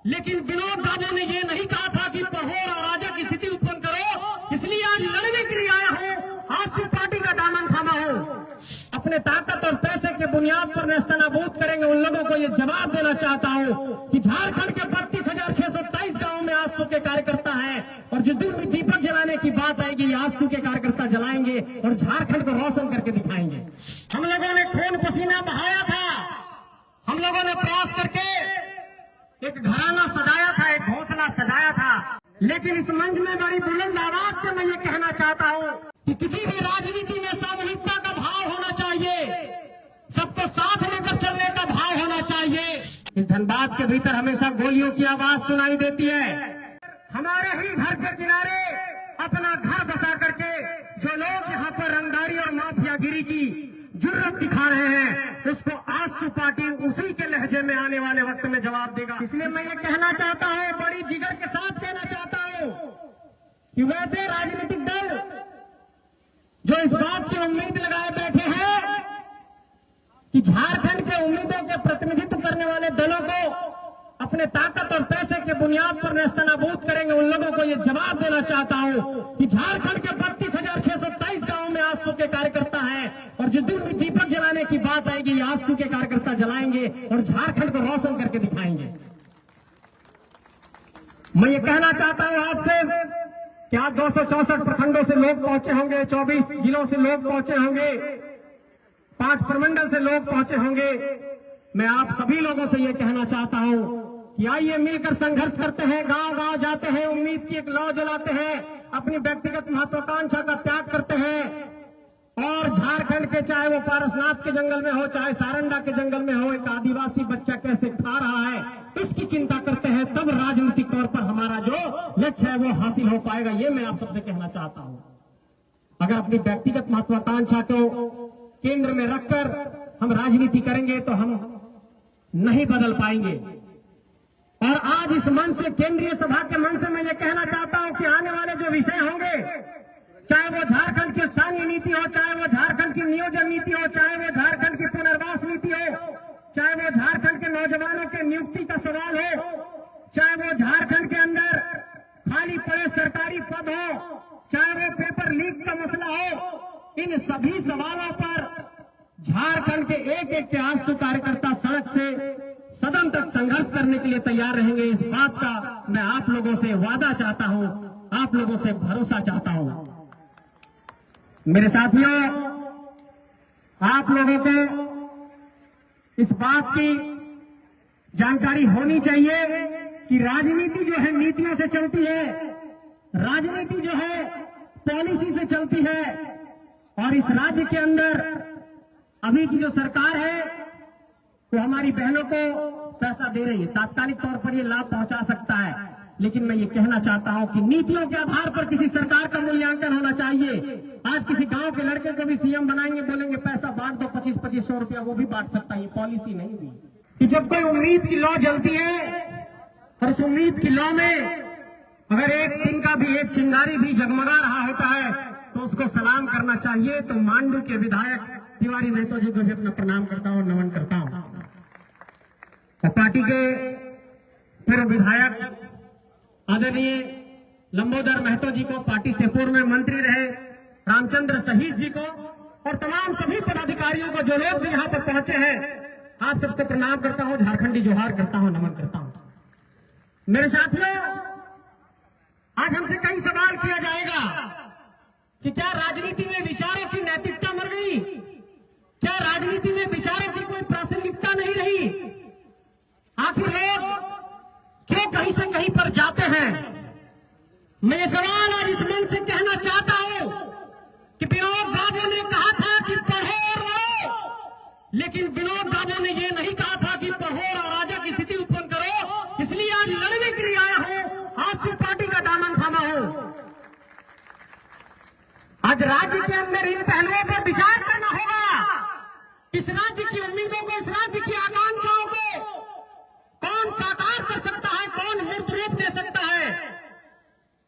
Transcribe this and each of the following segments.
लेकिन विनोद बाबू ने ये नहीं कहा था कि पढ़ो और अराजक की स्थिति उत्पन्न करो। इसलिए आज लड़ने के लिए आया हूं, आजसू पार्टी का दामन थामा हूं। अपने ताकत और पैसे के बुनियाद पर नेस्तनाबूद करेंगे उन लोगों को ये जवाब देना चाहता हूं कि झारखंड के 32,627 गांवों में आजसू के कार्यकर्ता हैं और जिस दिन भी दीपक जलाने की बात आएगी आजसू के कार्यकर्ता जलाएंगे और झारखंड को रोशन करके दिखाएंगे। हम लोगों ने खून पसीना बहाया था, हम लोगों ने प्रयास करके एक घराना सजाया था, एक घोंसला सजाया था, लेकिन इस मंच में बड़ी बुलंद आवाज से मैं ये कहना चाहता हूं कि किसी भी राजनीति में सामूहिकता का भाव होना चाहिए, सबको साथ लेकर चलने का भाव होना चाहिए। इस धनबाद के भीतर हमेशा गोलियों की आवाज सुनाई देती है। हमारे ही घर के किनारे अपना घर बसा करके जो लोग यहाँ पर रंगदारी और माफियागिरी की जुर्रत दिखा रहे हैं, उसको आजसू पार्टी उसी के लहजे में आने वाले वक्त में जवाब देगा। इसलिए मैं ये कहना चाहता हूँ, बड़ी जिगर के साथ कहना चाहता हूँ कि वैसे राजनीतिक दल जो इस बात की उम्मीद लगाए बैठे हैं कि झारखंड के उम्मीदों के प्रतिनिधित्व करने वाले दलों को अपने ताकत और पैसे के बुनियाद पर नेस्तनाबूद करेंगे, उन लोगों को ये जवाब देना चाहता हूं कि झारखंड के 32,627 गांवों में आजसू के कार्यकर्ता हैं और जिस दिन भी दीपक जलाने की बात आएगी आजसू के कार्यकर्ता जलाएंगे और झारखंड को रोशन करके दिखाएंगे। मैं ये कहना चाहता हूं आपसे कि आज 264 प्रखंडों से लोग पहुंचे होंगे, 24 जिलों से लोग पहुंचे होंगे, 5 प्रमंडल से लोग पहुंचे होंगे। मैं आप सभी लोगों से ये कहना चाहता हूं कि आइए मिलकर संघर्ष करते हैं, गांव गांव जाते हैं, उम्मीद की एक लौ जलाते हैं, अपनी व्यक्तिगत महत्वाकांक्षा का त्याग करते हैं और झारखंड के चाहे वो पारसनाथ के जंगल में हो, चाहे सारंडा के जंगल में हो, एक आदिवासी बच्चा कैसे खा रहा है इसकी चिंता करते हैं, तब राजनीतिक तौर पर हमारा जो लक्ष्य है वो हासिल हो पाएगा। ये मैं आप सबसे कहना चाहता हूं। अगर अपनी व्यक्तिगत महत्वाकांक्षा को केंद्र में रखकर हम राजनीति करेंगे तो हम नहीं बदल पाएंगे। और आज इस मंच से, केंद्रीय सभा के मंच से मैं ये कहना चाहता हूं कि आने वाले जो विषय होंगे, चाहे वो झारखंड की स्थानीय नीति हो, चाहे वो झारखंड की नियोजन नीति हो, चाहे वो झारखंड की पुनर्वास नीति हो, चाहे वो झारखंड के नौजवानों के नियुक्ति का सवाल हो, चाहे वो झारखंड के अंदर खाली पड़े सरकारी पद हो, चाहे वो पेपर लीक का मसला हो, इन सभी सवालों पर झारखंड के एक एक के आजसू कार्यकर्ता सड़क से सदन तक संघर्ष करने के लिए तैयार रहेंगे। इस बात का मैं आप लोगों से वादा चाहता हूं, आप लोगों से भरोसा चाहता हूं। मेरे साथियों, आप लोगों को इस बात की जानकारी होनी चाहिए कि राजनीति जो है नीतियों से चलती है, राजनीति जो है पॉलिसी से चलती है और इस राज्य के अंदर अभी की जो सरकार है वो हमारी बहनों को पैसा दे रही है, तात्कालिक तौर पर ये लाभ पहुंचा सकता है, लेकिन मैं ये कहना चाहता हूं कि नीतियों के आधार पर किसी सरकार का मूल्यांकन होना चाहिए। आज किसी गांव के लड़के को भी सीएम बनाएंगे, बोलेंगे पैसा बांट दो, 25-25 रुपया, वो भी बांट सकता है। ये पॉलिसी नहीं हुई कि जब कोई उम्मीद की लौ जलती है और उस उम्मीद की लौ में अगर एक दिन का भी एक चिंगारी भी जगमगा रहा होता है तो उसको सलाम करना चाहिए। तो मांडू के विधायक तिवारी महतो जी को भी अपना प्रणाम करता हूं, नमन करता हूं। पार्टी के पूर्व विधायक आदरणीय लंबोदर महतो जी को, पार्टी से पूर्व में मंत्री रहे रामचंद्र सहीस जी को और तमाम सभी पदाधिकारियों को, जो लोग भी यहाँ पर पहुंचे हैं, आप सबको प्रणाम करता हूं, झारखंडी जोहार करता हूं, नमन करता हूं। मेरे साथियों, आज हमसे कई सवाल किया जाएगा कि क्या राजनीति में विचारों की नैतिकता मर गई, क्या राजनीति में विचारों की कोई प्रासंगिकता नहीं रही, आखिर लोग क्यों कहीं से कहीं पर जाते हैं। मैं ये सवाल आज इस मंच से कहना चाहता हूं कि विनोद बाबू ने कहा था कि पढ़ो और लड़ो, लेकिन विनोद बाबू ने ये नहीं कहा था कि पढ़ो और अराजक की स्थिति उत्पन्न करो। इसलिए आज लड़ने के लिए आया हूं, आजसू पार्टी का दामन थामा हूं। आज राज्य के अंदर इन पहलुओं पर विचार करना होगा। इस राज्य की उम्मीदों को, इस राज्य की आकांक्षाओं को कौन साकार कर सकता है, कौन मूर्त रूप दे सकता है।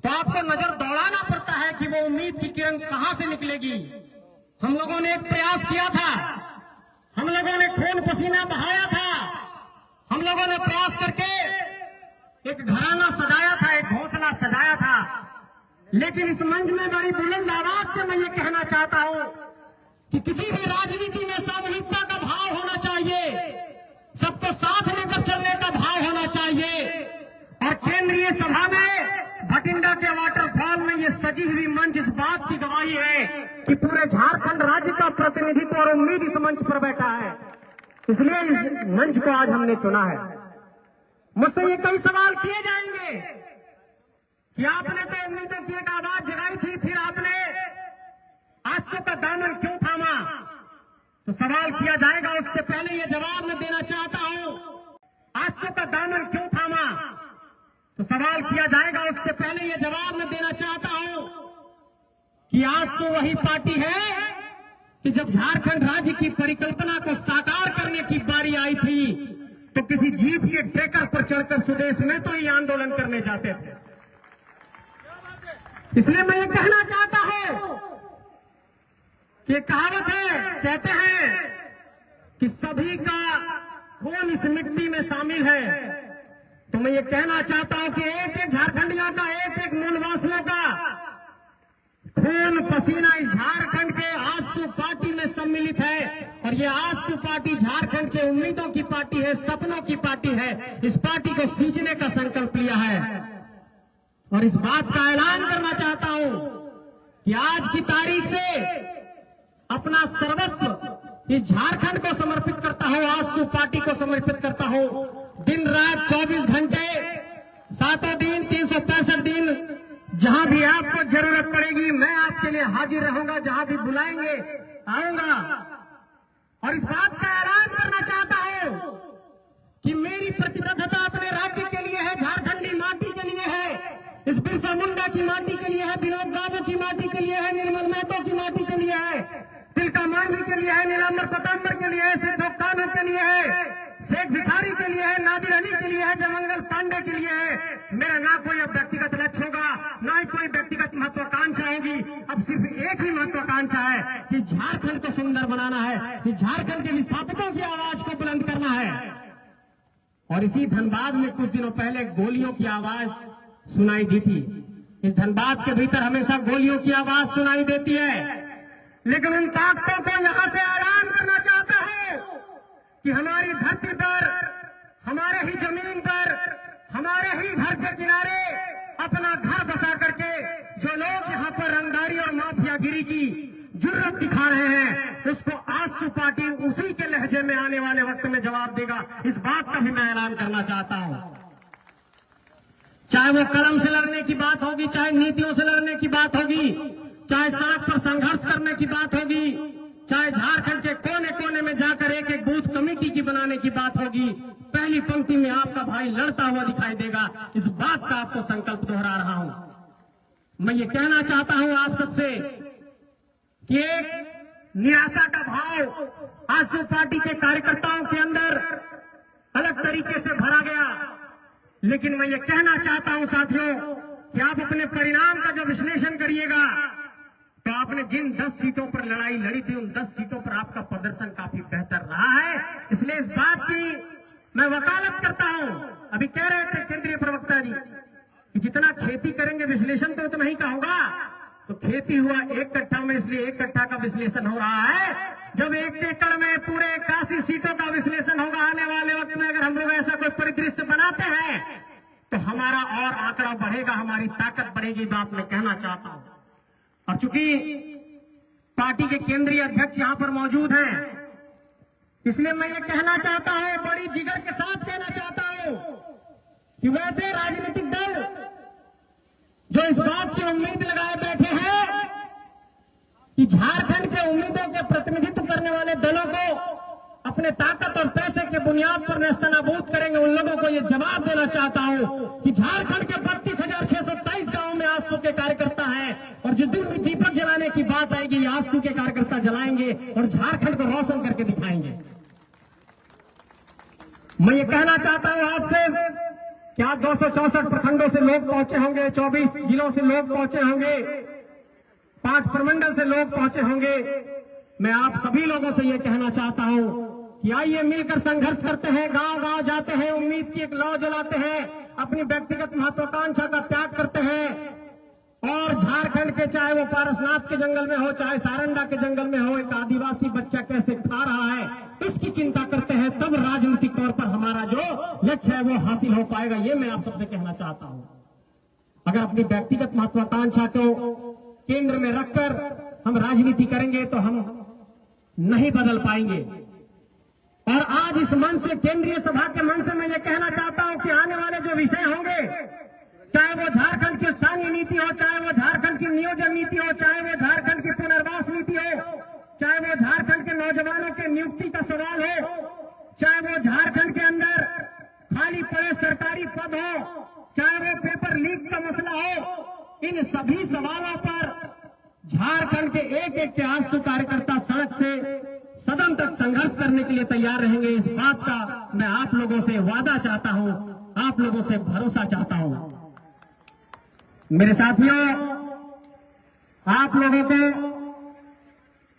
तो आपको नजर दौड़ाना पड़ता है कि वो उम्मीद की किरण कहां से निकलेगी। हम लोगों ने एक प्रयास किया था, हम लोगों ने खून पसीना बहाया था, हम लोगों ने प्रयास करके एक घराना सजाया था, एक घोंसला सजाया था। लेकिन इस मंच में बड़ी बुलंद आवाज से मैं ये कहना चाहता हूं कि किसी भी राजनीति में सामूहिकता का भाव होना चाहिए, सबको साथ लेकर चलने का भाव होना चाहिए। और केंद्रीय सभा में भटिंडा के वाटरफॉल में ये सजी हुई मंच इस बात की गवाही है कि पूरे झारखंड राज्य का प्रतिनिधित्व और उम्मीद इस मंच पर बैठा है। इसलिए इस मंच को आज हमने चुना है। मुझसे ये कई सवाल किए जाएंगे कि आपने तो उम्मीदों की एक आवाज जगाई थी, फिर आपने आंसू का दामन क्यों थामा? तो सवाल किया जाएगा, उससे पहले ये जवाब मैं देना चाहता हूं, आंसू का दामन क्यों थामा? तो सवाल किया जाएगा, उससे पहले ये जवाब मैं देना चाहता हूं कि आजसू वही पार्टी है कि जब झारखंड राज्य की परिकल्पना को साकार करने की बारी आई थी तो किसी जीप के ट्रैकर पर चढ़कर स्वदेश में तो ये आंदोलन करने जाते थे। इसलिए मैं ये कहना चाहता हूं कि कहावत है, कहते हैं कि सभी का खून इस मिट्टी में शामिल है। तो मैं ये कहना चाहता हूं कि एक एक झारखंडियों का, एक एक मूलवासियों का खून पसीना इस झारखंड के आजसू पार्टी में सम्मिलित है। और ये आजसू पार्टी झारखंड के उम्मीदों की पार्टी है, सपनों की पार्टी है। इस पार्टी को सींचने का संकल्प लिया है और इस बात का ऐलान करना चाहता हूं कि आज की तारीख से अपना सर्वस्व इस झारखंड को समर्पित करता हूं, आजसू पार्टी को समर्पित करता हूं। दिन रात 24 घंटे, 7 दिन, 365 दिन, जहां भी आपको जरूरत पड़ेगी मैं आपके लिए हाजिर रहूंगा। जहां भी बुलाएंगे आऊंगा। और इस बात का ऐलान करना चाहता हूं कि मेरी प्रतिबद्धता अपने राज्य के लिए है, झारखंडी माटी के लिए है, इस बिरसा मुंडा की माटी के लिए है, विनोद बाबू की माटी के लिए है, निर्मल महतो की माटी के लिए है, तिलका मांझी के लिए है, नीलांबर पतांबर के लिए है, सिद्धो कानू के लिए है, शेख भिखारी के लिए है, नादिर अली के लिए है, जयमंगल पांडे के लिए है। मेरा ना कोई अब व्यक्तिगत लक्ष्य होगा, ना ही कोई व्यक्तिगत महत्वाकांक्षा होगी। अब सिर्फ एक ही महत्वाकांक्षा है कि झारखंड को सुंदर बनाना है, कि झारखंड के विस्थापितों की आवाज को बुलंद करना है। और इसी धनबाद में कुछ दिनों पहले गोलियों की आवाज सुनाई दी थी। इस धनबाद के भीतर हमेशा गोलियों की आवाज सुनाई देती है, लेकिन उन ताकतों को यहां से ऐलान करना चाहता हूं कि हमारी धरती पर, हमारे ही जमीन पर, हमारे ही घर के किनारे अपना घर बसा करके जो लोग यहाँ पर रंगदारी और माफियागिरी की जुर्रत दिखा रहे हैं, उसको आजसू पार्टी उसी के लहजे में आने वाले वक्त में जवाब देगा। इस बात का भी मैं ऐलान करना चाहता हूं। चाहे वो कलम से लड़ने की बात होगी, चाहे नीतियों से लड़ने की बात होगी, चाहे सड़क पर संघर्ष करने की बात होगी, चाहे झारखंड के कोने कोने में जाकर एक एक बूथ कमेटी की बनाने की बात होगी, पहली पंक्ति में आपका भाई लड़ता हुआ दिखाई देगा। इस बात का आपको संकल्प दोहरा रहा हूं। मैं ये कहना चाहता हूं आप सबसे कि एक निराशा का भाव आजसू पार्टी के कार्यकर्ताओं के अंदर अलग तरीके से भरा गया। लेकिन मैं ये कहना चाहता हूं साथियों कि आप अपने परिणाम का जब विश्लेषण करिएगा तो आपने जिन 10 सीटों पर लड़ाई लड़ी थी, उन 10 सीटों पर आपका प्रदर्शन काफी बेहतर रहा है। इसलिए इस बात की मैं वकालत करता हूं। अभी कह रहे थे केंद्रीय प्रवक्ता जी कि जितना खेती करेंगे विश्लेषण तो उतना ही का होगा। तो खेती हुआ 1 कट्ठा में, इसलिए 1 कट्ठा का विश्लेषण हो रहा है। जब 1 एकड़ में पूरे 81 सीटों का विश्लेषण होगा आने वाले वक्त में, अगर हम लोग ऐसा कोई परिदृश्य बनाते हैं तो हमारा और आंकड़ा बढ़ेगा, हमारी ताकत बढ़ेगी। बात मैं कहना चाहता हूं। और चूंकि पार्टी के केंद्रीय अध्यक्ष यहां पर मौजूद हैं, इसलिए मैं ये कहना चाहता हूं, बड़ी जिगर के साथ कहना चाहता हूं कि वैसे राजनीतिक दल जो इस बात की उम्मीद लगाए बैठे हैं कि झारखंड के उम्मीदों के प्रतिनिधित्व करने वाले दलों को अपने ताकत और पैसे के बुनियाद पर नेस्तनाबूद करेंगे, उन लोगों को यह जवाब देना चाहता हूं कि झारखंड के 32,627 गांवों में आजसू के कार्यकर्ता हैं। और जिस दिन भी दीपक जलाने की बात आएगी, आजसू के कार्यकर्ता जलाएंगे और झारखंड को रोशन करके दिखाएंगे। मैं ये कहना चाहता हूं आपसे, क्या 264 प्रखंडों से लोग पहुंचे होंगे, 24 जिलों से लोग पहुंचे होंगे, 5 प्रमंडल से लोग पहुंचे होंगे। मैं आप सभी लोगों से ये कहना चाहता हूं कि आइए मिलकर संघर्ष करते हैं, गांव गांव जाते हैं, उम्मीद की एक लौ जलाते हैं, अपनी व्यक्तिगत महत्वाकांक्षा का त्याग करते हैं और झारखंड के, चाहे वो पारसनाथ के जंगल में हो, चाहे सारंडा के जंगल में हो, एक आदिवासी बच्चा कैसे खा रहा है इसकी चिंता करते हैं। तब राजनीतिक तौर पर हमारा जो लक्ष्य है वो हासिल हो पाएगा। ये मैं आप सबसे कहना चाहता हूं। अगर अपनी व्यक्तिगत महत्वाकांक्षा को केंद्र में रखकर हम राजनीति करेंगे तो हम नहीं बदल पाएंगे। और आज इस मंच से, केंद्रीय सभा के मंच से मैं ये कहना चाहता हूं कि आने वाले जो विषय होंगे, चाहे वो झारखंड की स्थानीय नीति हो, चाहे वो झारखंड की नियोजन नीति हो, चाहे वो झारखंड की पुनर्वास नीति हो, चाहे वो झारखंड के नौजवानों के नियुक्ति का सवाल हो, चाहे वो झारखंड के अंदर खाली पड़े सरकारी पद हो, चाहे वो पेपर लीक का मसला हो, इन सभी सवालों पर झारखंड के एक एक के आंसू कार्यकर्ता सड़क से सदन तक संघर्ष करने के लिए तैयार रहेंगे। इस बात का मैं आप लोगों से वादा चाहता हूं, आप लोगों से भरोसा चाहता हूं। मेरे साथियों, आप लोगों को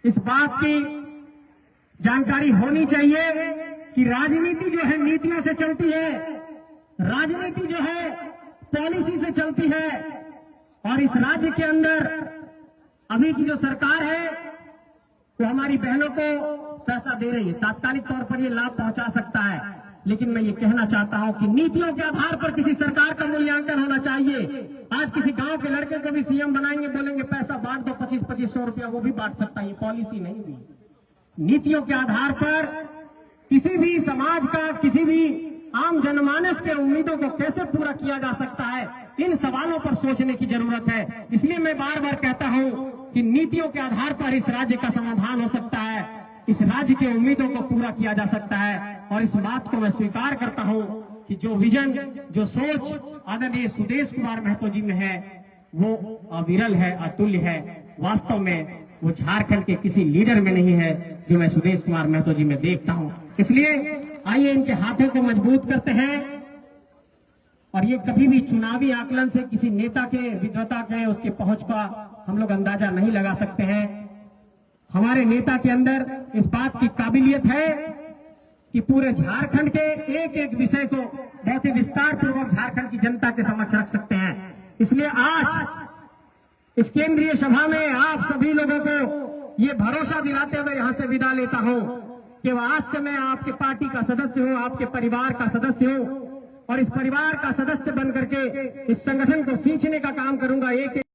इस बात की जानकारी होनी चाहिए कि राजनीति जो है नीतियों से चलती है, राजनीति जो है पॉलिसी से चलती है। और इस राज्य के अंदर अभी की जो सरकार है वो हमारी बहनों को पैसा दे रही है, तात्कालिक तौर पर ये लाभ पहुंचा सकता है, लेकिन मैं ये कहना चाहता हूं कि नीतियों के आधार पर किसी सरकार का मूल्यांकन होना चाहिए। आज किसी गांव के लड़के को भी सीएम बनाएंगे, बोलेंगे पैसा बांट दो 25-2500 रुपया, वो भी बांट सकता है। ये पॉलिसी नहीं हुई। नीतियों के आधार पर किसी भी समाज का, किसी भी आम जनमानस के उम्मीदों को कैसे पूरा किया जा सकता है, इन सवालों पर सोचने की जरूरत है। इसलिए मैं बार बार कहता हूं कि नीतियों के आधार पर इस राज्य का समाधान हो सकता है, इस राज्य के उम्मीदों को पूरा किया जा सकता है। और इस बात को मैं स्वीकार करता हूं कि जो विजन, जो सोच आदरणीय सुदेश कुमार महतो जी में है वो अविरल है, अतुल्य है। वास्तव में वो झारखंड के किसी लीडर में नहीं है जो मैं सुदेश कुमार महतो जी में देखता हूं। इसलिए आइए इनके हाथों को मजबूत करते हैं। और ये कभी भी चुनावी आकलन से किसी नेता के विद्वता के, उसके पहुंच का हम लोग अंदाजा नहीं लगा सकते हैं। हमारे नेता के अंदर इस बात की काबिलियत है कि पूरे झारखंड के एक एक विषय को बहुत ही विस्तार पूर्वक झारखंड की जनता के समक्ष रख सकते हैं। इसलिए आज इस केंद्रीय सभा में आप सभी लोगों को ये भरोसा दिलाते हुए यहां से विदा लेता हूं कि आज से मैं आपके पार्टी का सदस्य हूं, आपके परिवार का सदस्य हूं और इस परिवार का सदस्य बनकर के इस संगठन को सींचने का काम करूंगा। एक